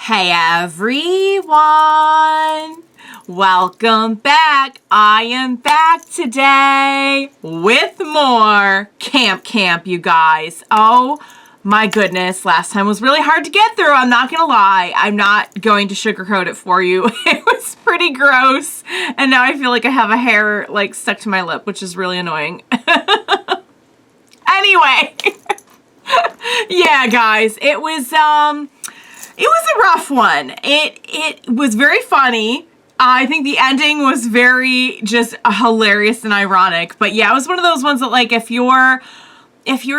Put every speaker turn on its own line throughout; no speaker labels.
Hey everyone! Welcome back. I am back today with more Camp, you guys. Oh my goodness, last time was really hard to get through. I'm not gonna lie. I'm not going to sugarcoat it for you. It was pretty gross. And now I feel like I have a hair like stuck to my lip, which is really annoying. Anyway. Yeah, guys, it was a rough one. It was very funny. I think the ending was very just hilarious and ironic. But yeah, it was one of those ones that like if your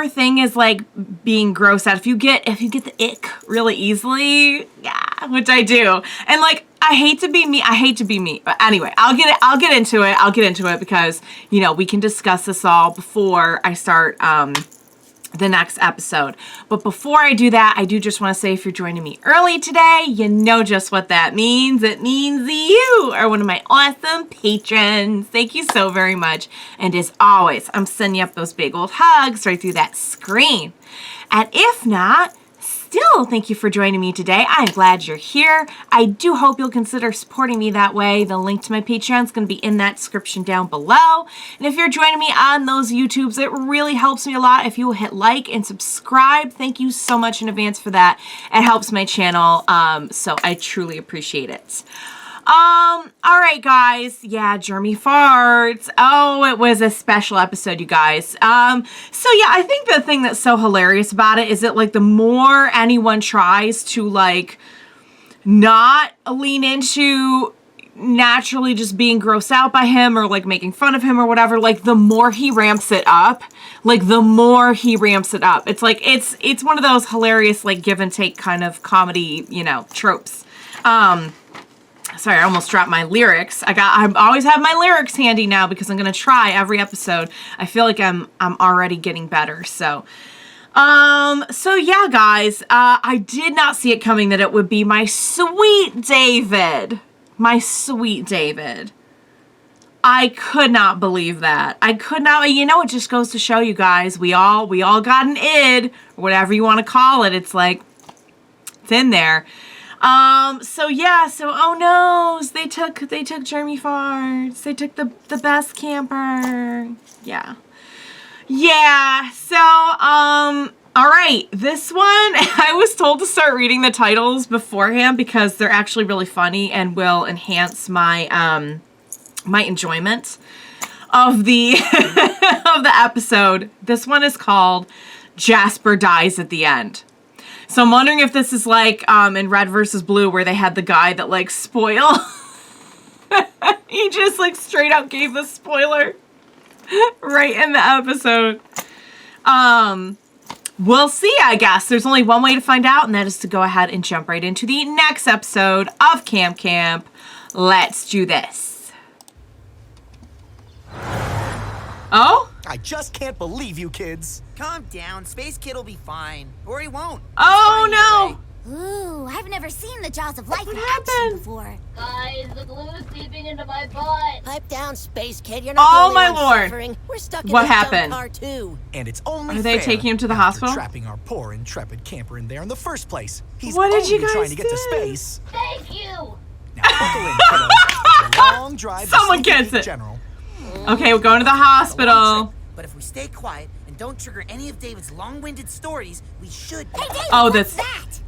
thing is like being grossed out, if you get the ick really easily, yeah, which I do. And like I hate to be me. But anyway, I'll get into it because, you know, we can discuss this all before I start the next episode. But before I do that, I do just want to say if you're joining me early today, you know just what that means. It means you are one of my awesome patrons. Thank you so very much. And as always, I'm sending you up those big old hugs right through that screen. And if not, still, thank you for joining me today. I'm glad you're here. I do hope you'll consider supporting me that way. The link to my Patreon is going to be in that description down below. And if you're joining me on those YouTubes, it really helps me a lot if you will hit like and subscribe. Thank you so much in advance for that. It helps my channel, so I truly appreciate it. All right, guys. Yeah, Jeremy farts. Oh, it was a special episode, you guys. So yeah, I think the thing that's so hilarious about it is that like the more anyone tries to like not lean into naturally just being grossed out by him or like making fun of him or whatever, like the more he ramps it up. It's like it's one of those hilarious like give and take kind of comedy, you know, tropes. Sorry, I almost dropped my lyrics. I always have my lyrics handy now because I'm gonna try every episode. I feel like I'm already getting better. So yeah, guys. I did not see it coming that it would be my sweet David. My sweet David. I could not believe that. I could not. You know, it just goes to show you guys. We all got an id, or whatever you want to call it. It's like it's in there. So yeah, oh no, they took Jeremy farts. They took the best camper. Yeah. So, all right, this one, I was told to start reading the titles beforehand because they're actually really funny and will enhance my, my enjoyment of the, of the episode. This one is called Jasper Dies at the End. So I'm wondering if this is like in Red vs. Blue where they had the guy that like spoil. He just like straight up gave the spoiler right in the episode. We'll see, I guess. There's only one way to find out, and that is to go ahead and jump right into the next episode of Camp. Let's do this. Oh?
I just can't believe you kids.
Calm down. Space Kid will be fine. Or he won't.
Oh, no.
Ooh, I've never seen the jaws of life
What
in action
happened?
before.
Guys, the glue is seeping into my butt.
Pipe down, Space Kid. You're not
Oh,
the
my
only one
Lord.
suffering. We're stuck in
What
this
happened?
dumb car too.
And it's only
Are they
fair
taking him to the
after
hospital?
trapping our poor, intrepid camper in there in the first place. He's
What did
only
you guys
trying to get to
do?
space.
Thank you.
Now buckle in, kiddos. It's a long drive. to
Someone
Sleepy
gets
Peak
it.
General.
Okay, we're going to the hospital.
But if we stay quiet and don't trigger any of David's long-winded stories, we should.
Hey, David,
Oh,
what's
that's-
that?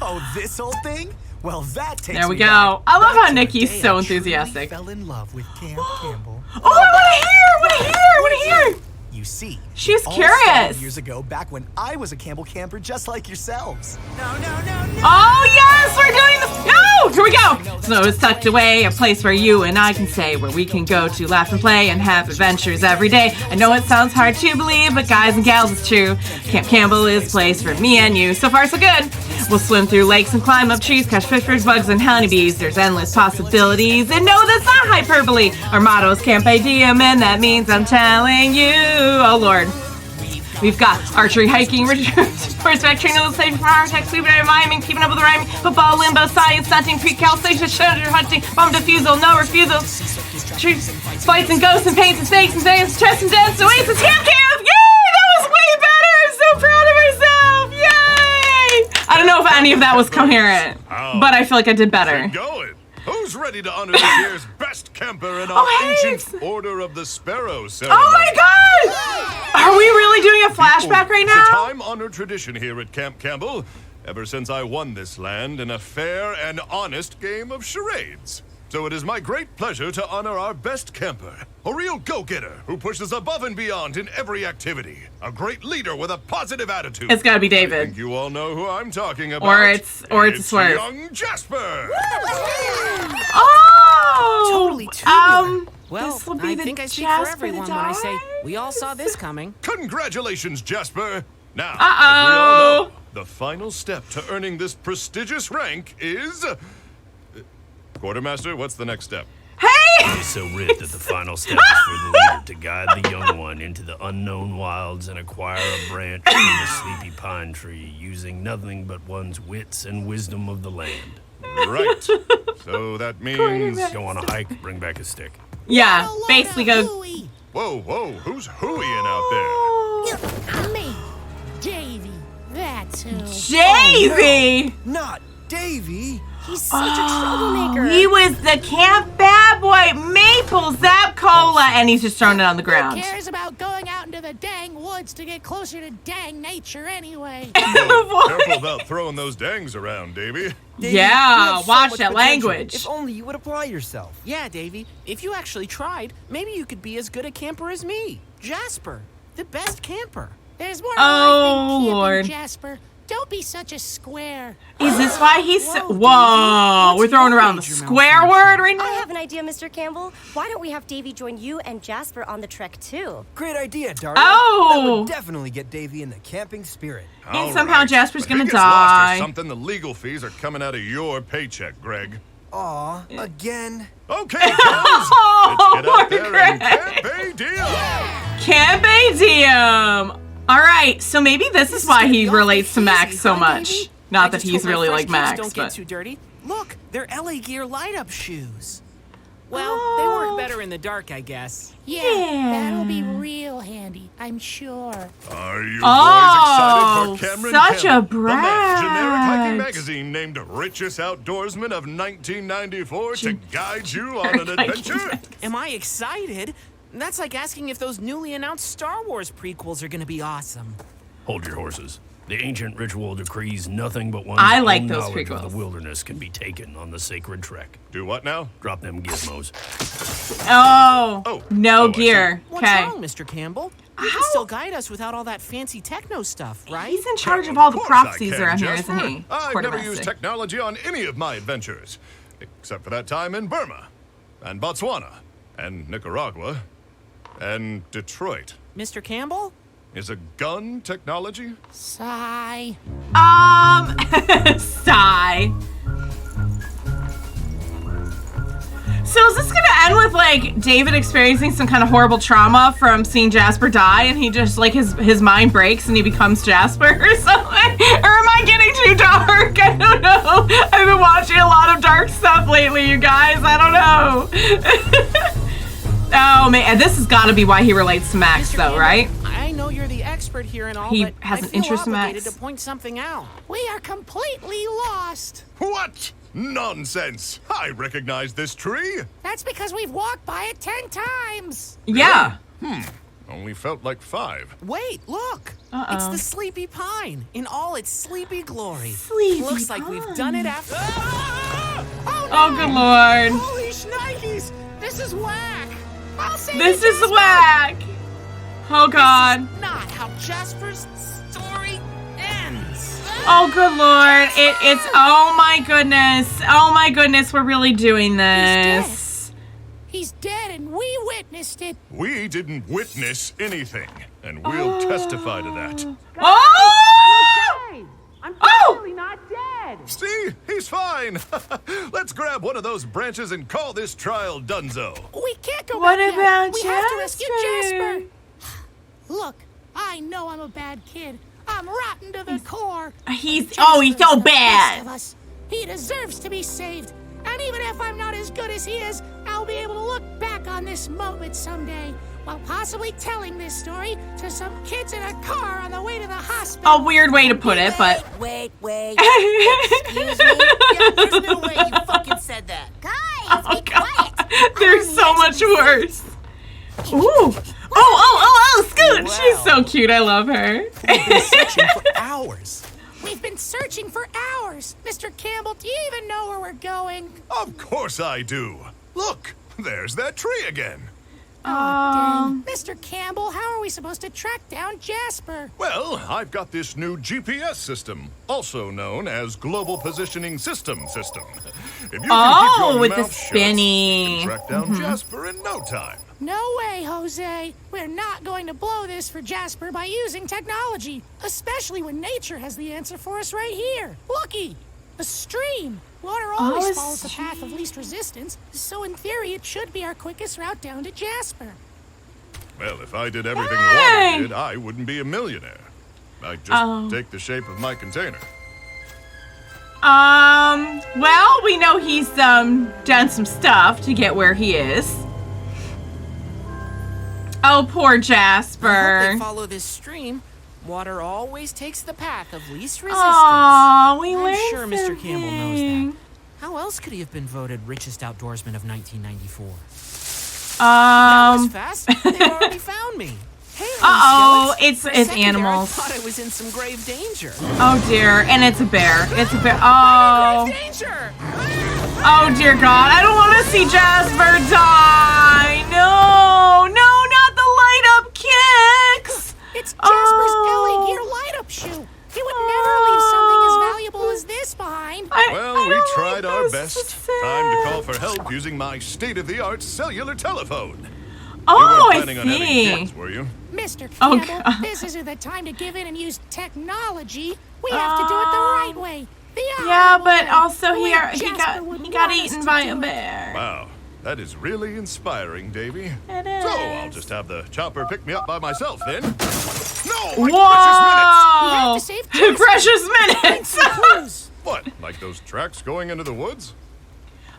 Oh, this old thing? Well, that takes
There we
me
go.
back
I love how
to the
Nikki's
day
so
I truly
enthusiastic.
fell in love with Camp Campbell.
Oh, I want to hear.
You see,
She's
it all
curious.
started years ago, back when I was a Campbell camper just like yourselves.
No.
Oh, yes, we're doing this. No, here we go. Snow is tucked away, a place where you and I can say, where we can go to laugh and play and have adventures every day. I know it sounds hard to believe, but guys and gals, it's true. Camp Campbell is a place for me and you. So far, so good. We'll swim through lakes and climb up trees, catch fish, bugs, and honeybees. There's endless possibilities. And no, that's not hyperbole. Our motto is Camp Diem, and that means I'm telling you. Oh, Lord. We've got archery, hiking, horseback training, illustration from architects, scuba diving, miming, keeping up with the rhyming, football, limbo, science, stunting, pre-cal, station, treasure hunting, bomb defusal, no refusal, fights and ghosts and paints and snakes and things, chess and dance, oasis, camp! Yay! That was way better! I'm so proud of myself! Yay! I don't know if any of that was coherent, but I feel like I did better.
Get going. Who's ready to honor this year's best camper in our ancient Order of the Sparrow ceremony?
Oh my god! Are we really doing a flashback right now?
It's a time-honored tradition here at Camp Campbell, ever since I won this land in a fair and honest game of charades. So it is my great pleasure to honor our best camper, a real go-getter who pushes above and beyond in every activity, a great leader with a positive attitude.
It's gotta be
I
David.
think you all know who I'm talking about.
Or it's a swerve.
Young Jasper.
Oh!
Totally tubular. Well,
this will be
I
the
think I speak
Jasper
for everyone when I say we all saw this coming.
Congratulations, Jasper. Now,
Uh-oh.
as we all know, the final step to earning this prestigious rank is... Quartermaster, what's the next step?
Hey!
He's so ripped that the final step is for the leader to guide the young one into the unknown wilds and acquire a branch from the sleepy pine tree, using nothing but one's wits and wisdom of the land.
Right. So that means...
Go on a hike, bring back a stick.
Yeah, basically go.
Whoa, who's hooeying out there?
Me, Davy. That's who.
Davey!
Not Davy.
He's such a troublemaker.
He was the camp bad boy, Maple Zap Cola, and he's just throwing it on the
Who
ground.
cares about going out into the dang woods to get closer to dang nature anyway?
Whoa, careful about throwing those dangs around, Davy.
Davy, you
Yeah,
have so
watch
much
that
potential.
language.
If only you would apply yourself.
Yeah, Davy, if you actually tried, maybe you could be as good a camper as me. Jasper, the best camper.
There's more
Oh,
to life than
Lord.
camping, Jasper. Don't be such a square.
Is this why he's...
Whoa,
Whoa,
Davey,
we're throwing
what's
around the
your major
square
malfunction?
word right
I
now?
have an idea, Mr. Campbell. Why don't we have Davy join you and Jasper on the trek too?
Great idea, Daria.
Oh.
That would definitely get Davy in the camping spirit.
And somehow Jasper's
But
gonna
if he gets lost
die.
or something, the legal fees are coming out of your paycheck, Greg.
Aw, again?
Okay, guys,
Oh,
let's get out there and
Greg.
camp deal.
Camp Diem. All right, so maybe this is why he relates to Max so much. Not that he's really like Max,
Don't get
but...
too dirty. Look, they're LA Gear light-up shoes. Well, they work better in the dark, I guess.
Yeah,
Yeah.
that'll be real handy, I'm sure.
Are you
Oh,
boys excited for Cameron
such a
Campbell, the man generic hiking
brat.
magazine named Richest Outdoorsman of 1994 to guide you on an adventure?
Am I excited? That's like asking if those newly announced Star Wars prequels are gonna be awesome.
Hold your horses. The ancient ritual decrees nothing but one's
I like
own
those
knowledge of
prequels.
the wilderness can be taken on the sacred trek.
Do what now?
Drop them gizmos.
Oh, no
I see.
gear.
What's
Okay.
wrong, Mr. Campbell? You can still guide us without all that fancy techno stuff, right?
He's in charge of all the
Of course I
prophecies
can,
around here,
Jasper.
isn't he?
I've never used
Quartermaster.
technology on any of my adventures, except for that time in Burma, and Botswana, and Nicaragua, and Detroit.
Mr. Campbell?
Is a gun technology?
Sigh.
Sigh. So is this gonna end with like David experiencing some kind of horrible trauma from seeing Jasper die, and he just like his mind breaks and he becomes Jasper or something? Or am I getting too dark? I don't know. I've been watching a lot of dark stuff lately, you guys. I don't know. Oh man, this has got to be why he relates to Max,
Mr.
though,
Campbell,
right?
I know you're the expert here and all,
He
but
has
I
an
feel
interest in
obligated
Max.
to point something out.
We are completely lost.
What? Nonsense! I recognize this tree!
That's because we've walked by it 10 times.
Yeah.
Only felt like 5.
Wait, look!
Uh-oh.
It's the sleepy pine in all its sleepy glory.
Sleepy
Looks like we've done it after.
Oh, good lord.
Holy shnikes! This is whack!
I'll say
This is whack. Oh god.
Not how Jasper's story ends.
Oh good lord. It's oh my goodness. Oh my goodness, we're really doing this.
He's dead and we witnessed it.
We didn't witness anything, and we'll testify to that.
Oh!
I'm
Oh!
really not dead.
See? He's fine! Let's grab one of those branches and call this trial donezo.
We can't go
What
back yet.
about
We have to rescue
Jasper?
Jasper. Look, I know I'm a bad kid. I'm rotten to the core.
He's
Jasper's
so
the best
bad.
of us. He deserves to be saved. And even if I'm not as good as he is, I'll be able to look back on this moment someday while possibly telling this story to some kids in a car on the way to the hospital.
A weird way to put it, but...
Wait. Excuse me? Yeah, there's no way you fucking said that.
Guys,
Oh,
be quiet.
God. They're so much worse. Ooh. Oh, Scoot.
Wow.
She's so cute. I love her.
We've been searching for hours.
We've been searching for hours. Mr. Campbell, do you even know where we're going?
Of course I do. Look, there's that tree again.
Dang. Mr. Campbell, how are we supposed to track down Jasper?
Well, I've got this new GPS system, also known as Global Positioning System. If you can keep your
with the
mouth shut,
spinny.
you can track down Jasper in no time.
No way, Jose. We're not going to blow this for Jasper by using technology, especially when nature has the answer for us right here. Looky, a stream. Water always
a
follows the path of least resistance, so in theory it should be our quickest route down to Jasper.
Well, if I did everything
Hey!
water did, I wouldn't be a millionaire. I'd just take the shape of my container.
Well, we know he's, done some stuff to get where he is. Oh, poor
I hope
Jasper.
they follow this stream. Water always takes the path of least resistance.
Aw, we
I'm
learned
sure Mr. Campbell knows
something.
that. How else could he have been voted richest outdoorsman of 1994? That was fast. They already found me. Hey, little
Uh-oh,
skillets.
it's
For a second there,
animals.
I thought I was in some grave danger.
Oh, dear. And it's a bear. It's a bear. Oh.
Grave danger!
Oh, dear God. I don't want to see Jasper die. No, not the light up kicks.
It's Jasper's Ellie Gear light-up shoe. He would never leave something as valuable as this behind.
Well, we tried our best. Time to call for help using my state-of-the-art cellular telephone.
Oh,
you weren't
I
planning on having
see.
kids, were you?
Mr.
Oh,
Campbell,
God.
this isn't the time to give in and use technology. We have to do it the right way. The
Yeah,
honorable
but
way,
also
the
he
way
got
Jasper would
he got
want us
eaten
to
by
do
a
it.
bear.
Wow, that is really inspiring, Davy.
It
So I'll
is.
just have the chopper pick me up by myself then. No, my precious minutes!
We have to save Jasper.
Precious minutes.
Clues.
What, like those tracks going into the woods?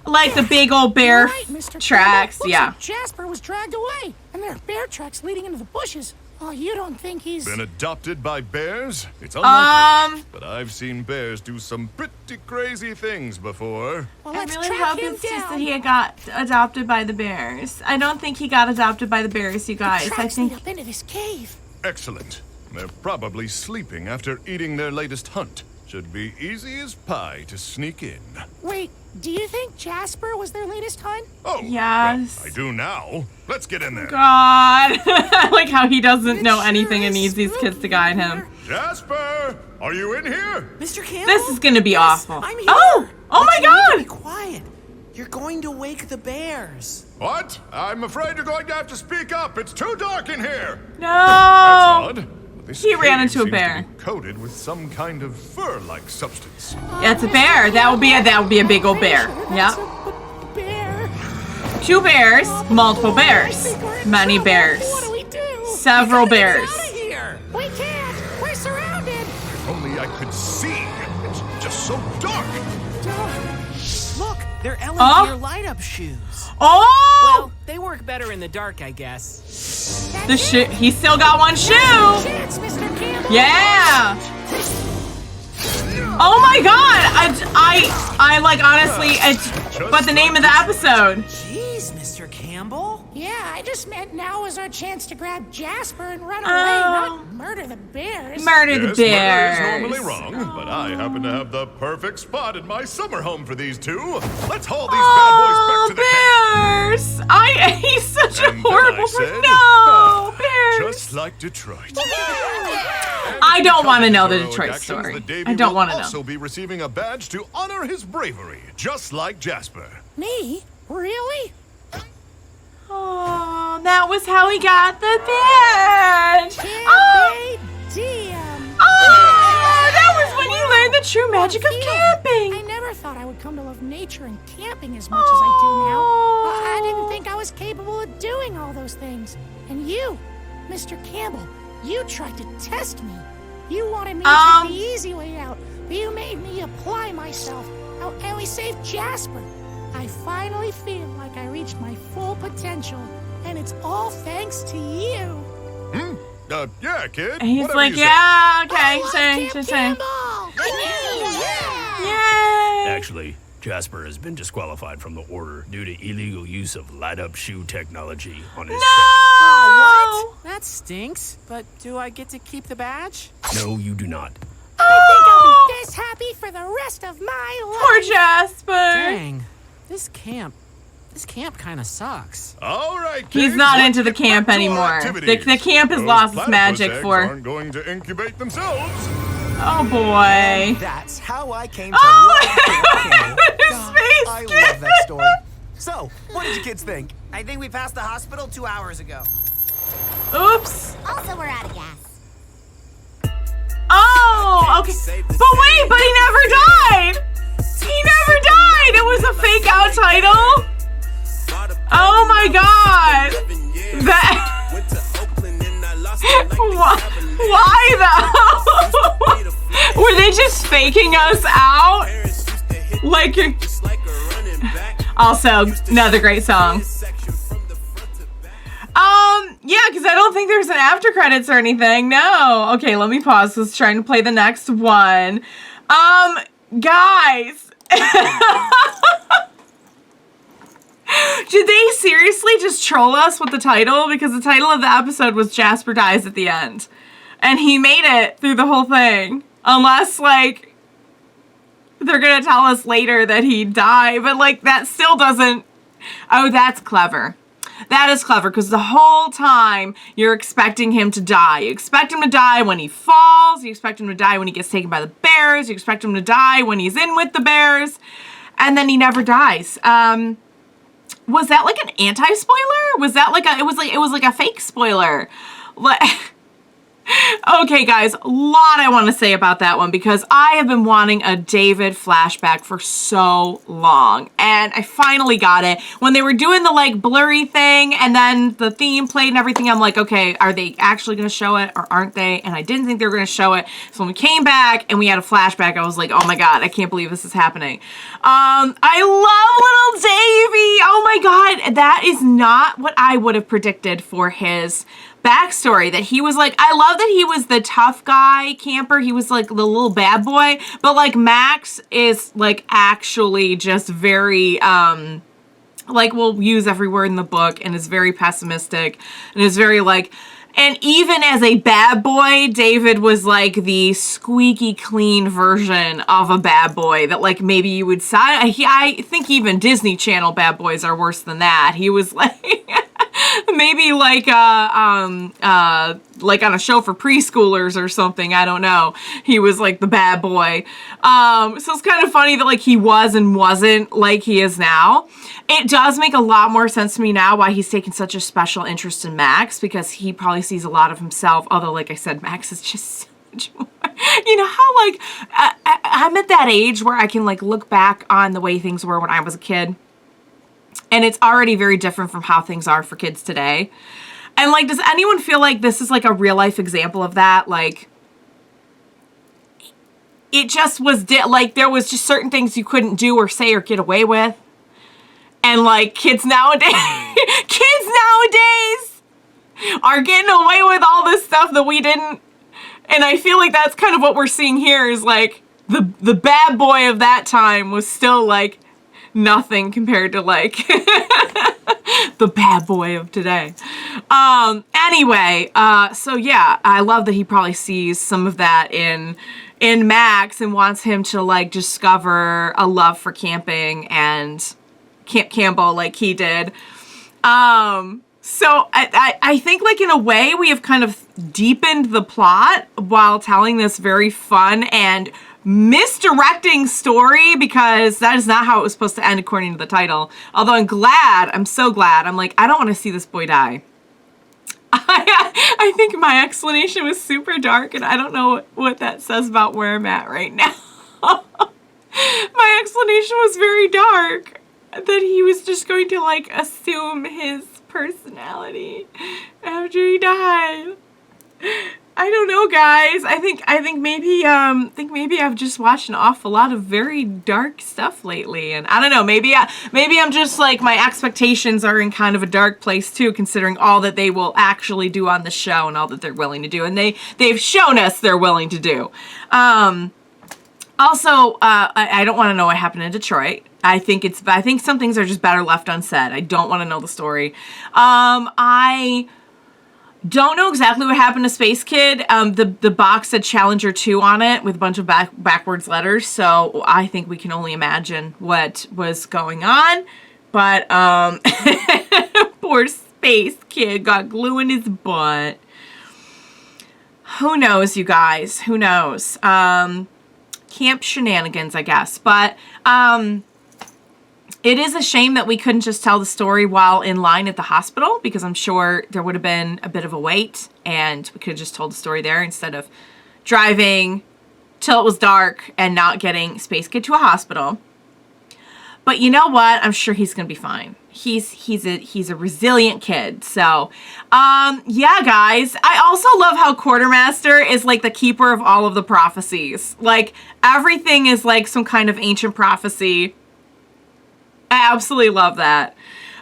Like the big old bear
Right, Mr.
tracks,
Campbell. Looks
yeah.
like Jasper was dragged away, and there are bear tracks leading into the bushes. Oh, you don't think he's...
Been adopted by bears? It's unlikely. But I've seen bears do some pretty crazy things before.
Well,
I
let's
really
track
hope
him
it's just that
down.
he got adopted by the bears. I don't think he got adopted by the bears, you guys. I
Tracks lead
think
up into this cave.
Excellent. They're probably sleeping after eating their latest hunt. Should be easy as pie to sneak in.
Wait, do you think Jasper was their latest hunt?
Oh,
Yes.
well, I do now. Let's get in there.
God. I like how he doesn't know
It
anything
sure
and
is
needs these kids to
spooky
guide
here.
him.
Jasper, are you in here?
Mr. Campbell?
This is gonna be
Yes,
awful.
I'm here.
Oh my
But you need to be
God.
quiet. You're going to wake the bears.
What? I'm afraid you're going to have to speak up. It's too dark in here. That's
No.
odd. This
He ran
cave
into a
seems to
bear.
be coated with some kind of fur-like substance.
That's a bear. That would be a big old bear.
That's
Yep.
a bear.
2 bears, multiple bears, many
What
bears,
do we do?
several bears.
Get out of here!
We can't. We're surrounded.
If only I could see. It's just so dark.
Look, they're Ellen
Oh.
Gear light-up shoes.
Oh,
Well, they work better in the dark, I guess.
the shoe. He still got one shoe.
Chance, Mr. Campbell.
Yeah. Oh my God. I like honestly. It's but the name of the episode.
Jeez, Mr. Campbell.
Yeah, I just meant now is our chance to grab Jasper and run away,
Oh.
not murder the bears.
Murder the
Yes,
bears.
murder is normally wrong, but I happen to have the perfect spot in my summer home for these two. Let's haul these bad boys back to the camp.
bears! He's such a
And then
horrible
I said,
person. No, bears.
Just like Detroit.
I don't want to know the
Heroic
Detroit
actions,
story.
the Davy
I don't
will
want to
also
know.
be receiving a badge to honor his bravery, just like Jasper.
Me? Really?
Oh, that was how he got the badge. Oh,
Damn.
that was when he learned the true magic of
I
camping.
never thought I would come to love nature and camping as much as I do now. I didn't think I was capable of doing all those things. And you, Mr. Campbell, you tried to test me. You wanted me to take the easy way out, but you made me apply myself. Oh, and we saved Jasper. I finally feel like I reached my full potential, and it's all thanks to you.
Yeah, kid.
And he's
Whatever
like,
you say.
yeah, okay,
I love
say.
Camp Campbell!
Yay!
Actually, Jasper has been disqualified from the order due to illegal use of light-up shoe technology on his
Oh, what? That stinks. But do I get to keep the badge?
tech. No, you do not.
I think I'll be this happy for the rest of my life.
Poor Jasper.
Dang. This camp kind of sucks.
All right, kids,
He's not
let's
into the
get
camp
back to our
anymore.
activities.
The camp has
Those
lost its
platypus
magic
eggs
for.
aren't going to incubate themselves.
Oh boy.
That's how I came to
Oh,
love Camp Campbell.
his
God,
face,
I
kid.
love that story. So, what did you kids think?
I think we passed the hospital 2 hours ago.
Oops.
Also, we're out of gas.
Oh, okay. But wait, but he never died. He never died. It was a fake out title. Oh my god. That. Why though? Were they just faking us out? Like. Also, another great song. Yeah, because I don't think there's an after credits or anything. No. Okay, let me pause. Let's try and play the next one. Guys. Did they seriously just troll us with the title? Because the title of the episode was Jasper Dies at the end. And he made it through the whole thing. Unless, like, they're gonna tell us later that he died. But, like, that still doesn't... Oh, that's clever. That is clever, because the whole time you're expecting him to die. You expect him to die when he falls. You expect him to die when he gets taken by the bears. You expect him to die when he's in with the bears. And then he never dies. Was that like an anti-spoiler? Was that like it was like a fake spoiler? Okay, guys, a lot I want to say about that one because I have been wanting a David flashback for so long, and I finally got it. When they were doing the, like, blurry thing, and then the theme played and everything, I'm like, okay, are they actually going to show it, or aren't they? And I didn't think they were going to show it, so when we came back and we had a flashback, I was like, oh my god, I can't believe this is happening. I love little Davy! Oh my god, that is not what I would have predicted for his backstory, that he was like, I love that he was the tough guy camper, he was like the little bad boy, but like Max is like actually just very like, we'll use every word in the book, and is very pessimistic and is very like, and even as a bad boy, David was like the squeaky clean version of a bad boy that like maybe you would say. I think even Disney Channel bad boys are worse than that. He was like maybe like on a show for preschoolers or something. I don't know. He was like the bad boy. So it's kind of funny that like he was and wasn't like he is now. It does make a lot more sense to me now why he's taken such a special interest in Max, because he probably sees a lot of himself. Although, like I said, Max is just so much more. You know how like I'm at that age where I can like look back on the way things were when I was a kid. And it's already very different from how things are for kids today. And, like, does anyone feel like this is, like, a real-life example of that? Like, it just was, like, there was just certain things you couldn't do or say or get away with. And, like, kids nowadays are getting away with all this stuff that we didn't. And I feel like that's kind of what we're seeing here is, like, the bad boy of that time was still, like, nothing compared to like the bad boy of today. Anyway, so yeah, I love that he probably sees some of that in Max and wants him to like discover a love for camping and Camp Campbell like he did. So I think like in a way we have kind of deepened the plot while telling this very fun and misdirecting story, because that is not how it was supposed to end according to the title. Although I'm so glad. I'm like, I don't want to see this boy die. I think my explanation was super dark, and I don't know what that says about where I'm at right now. My explanation was very dark, that he was just going to like assume his personality after he died. I don't know, guys. I think maybe I've just watched an awful lot of very dark stuff lately, and I don't know. Maybe I'm just like, my expectations are in kind of a dark place too, considering all that they will actually do on the show and all that they're willing to do, and they've shown us they're willing to do. Also, I don't want to know what happened in Detroit. I think some things are just better left unsaid. I don't want to know the story. I don't know exactly what happened to Space Kid. The box said Challenger 2 on it with a bunch of backwards letters, so I think we can only imagine what was going on. But poor Space Kid got glue in his butt. Who knows, you guys? Who knows? Camp shenanigans, I guess. But it is a shame that we couldn't just tell the story while in line at the hospital, because I'm sure there would have been a bit of a wait and we could have just told the story there instead of driving till it was dark and not getting Space Kid to a hospital. But you know what? I'm sure he's going to be fine. He's a resilient kid. So, yeah, guys. I also love how Quartermaster is like the keeper of all of the prophecies. Like, everything is like some kind of ancient prophecy. I absolutely love that.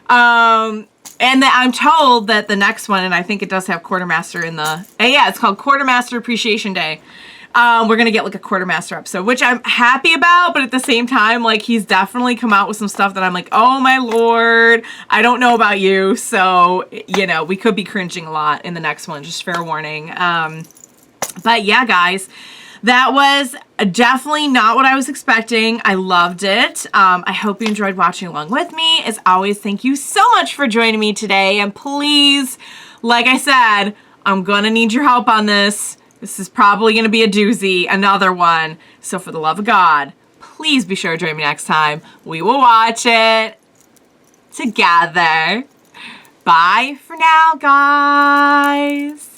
And that I'm told that the next one, and I think it does have Quartermaster in the... yeah, it's called Quartermaster Appreciation Day. We're going to get like a Quartermaster episode, which I'm happy about, but at the same time, like, he's definitely come out with some stuff that I'm like, oh my lord, I don't know about you. So, you know, we could be cringing a lot in the next one, just fair warning. But yeah, guys, that was definitely not what I was expecting. I loved it. I hope you enjoyed watching along with me. As always, thank you so much for joining me today. And please, like I said, I'm going to need your help on this. This is probably going to be a doozy, another one. So for the love of God, please be sure to join me next time. We will watch it together. Bye for now, guys.